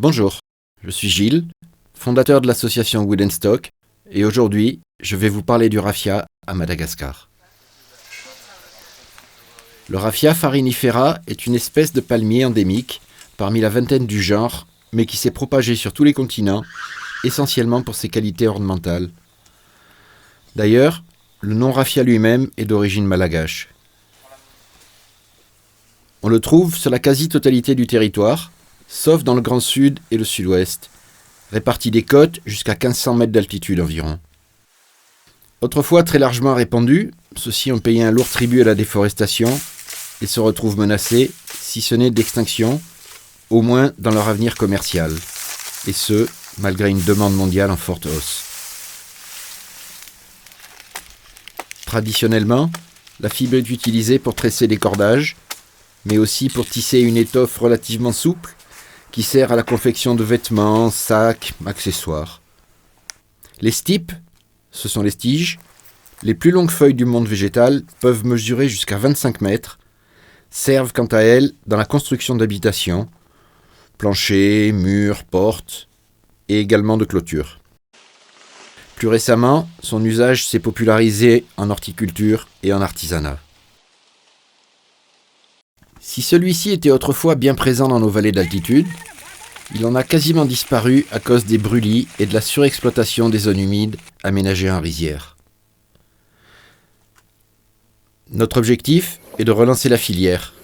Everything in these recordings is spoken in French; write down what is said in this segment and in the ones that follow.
Bonjour, je suis Gilles, fondateur de l'association Wood & Stock, et aujourd'hui, je vais vous parler du raffia à Madagascar. Le raffia farinifera est une espèce de palmier endémique parmi la vingtaine du genre, mais qui s'est propagée sur tous les continents, essentiellement pour ses qualités ornementales. D'ailleurs, le nom raffia lui-même est d'origine malgache. On le trouve sur la quasi-totalité du territoire, sauf dans le Grand Sud et le Sud-Ouest, répartis des côtes jusqu'à 1500 mètres d'altitude environ. Autrefois très largement répandus, ceux-ci ont payé un lourd tribut à la déforestation et se retrouvent menacés, si ce n'est d'extinction, au moins dans leur avenir commercial, et ce, malgré une demande mondiale en forte hausse. Traditionnellement, la fibre est utilisée pour tresser des cordages, mais aussi pour tisser une étoffe relativement souple qui sert à la confection de vêtements, sacs, accessoires. Les stipes, ce sont les tiges, les plus longues feuilles du monde végétal peuvent mesurer jusqu'à 25 mètres, servent quant à elles dans la construction d'habitations, planchers, murs, portes, et également de clôtures. Plus récemment, son usage s'est popularisé en horticulture et en artisanat. Si celui-ci était autrefois bien présent dans nos vallées d'altitude, il en a quasiment disparu à cause des brûlis et de la surexploitation des zones humides aménagées en rizières. Notre objectif est de relancer la filière,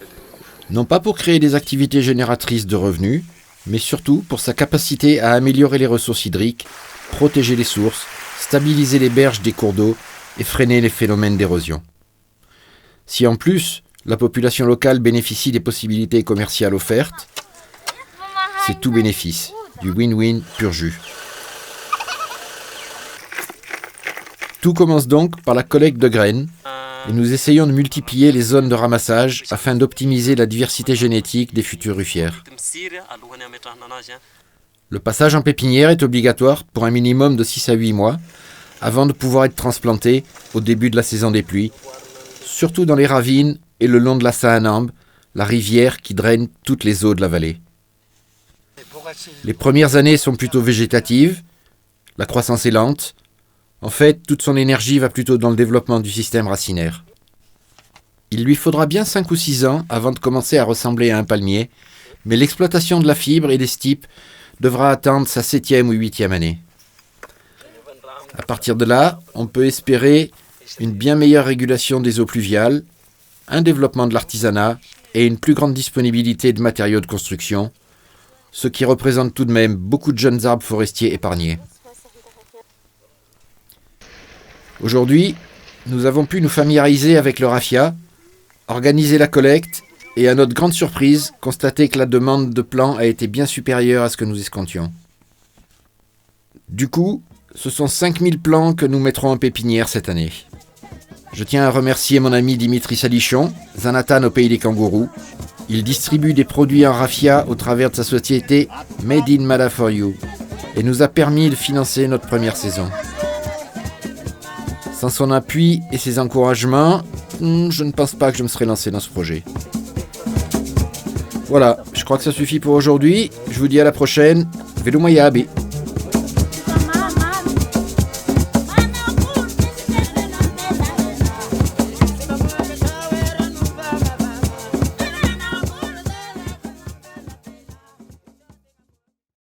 non pas pour créer des activités génératrices de revenus, mais surtout pour sa capacité à améliorer les ressources hydriques, protéger les sources, stabiliser les berges des cours d'eau et freiner les phénomènes d'érosion. Si en plus, la population locale bénéficie des possibilités commerciales offertes, c'est tout bénéfice, du win-win pur jus. Tout commence donc par la collecte de graines, et nous essayons de multiplier les zones de ramassage afin d'optimiser la diversité génétique des futures ruffières. Le passage en pépinière est obligatoire pour un minimum de 6 à 8 mois, avant de pouvoir être transplanté au début de la saison des pluies, surtout dans les ravines et le long de la Saanambe, la rivière qui draine toutes les eaux de la vallée. Les premières années sont plutôt végétatives, la croissance est lente. En fait, toute son énergie va plutôt dans le développement du système racinaire. Il lui faudra bien 5 ou 6 ans avant de commencer à ressembler à un palmier, mais l'exploitation de la fibre et des stipes devra atteindre sa 7e ou 8e année. À partir de là, on peut espérer une bien meilleure régulation des eaux pluviales, un développement de l'artisanat et une plus grande disponibilité de matériaux de construction, ce qui représente tout de même beaucoup de jeunes arbres forestiers épargnés. Aujourd'hui, nous avons pu nous familiariser avec le raffia, organiser la collecte et, à notre grande surprise, constater que la demande de plants a été bien supérieure à ce que nous escomptions. Du coup, ce sont 5000 plants que nous mettrons en pépinière cette année. Je tiens à remercier mon ami Dimitri Salichon, Zanatan au pays des kangourous. Il distribue des produits en raffia au travers de sa société Made in Mada for You et nous a permis de financer notre première saison. Sans son appui et ses encouragements, je ne pense pas que je me serais lancé dans ce projet. Voilà, je crois que ça suffit pour aujourd'hui. Je vous dis à la prochaine. Velumayabe.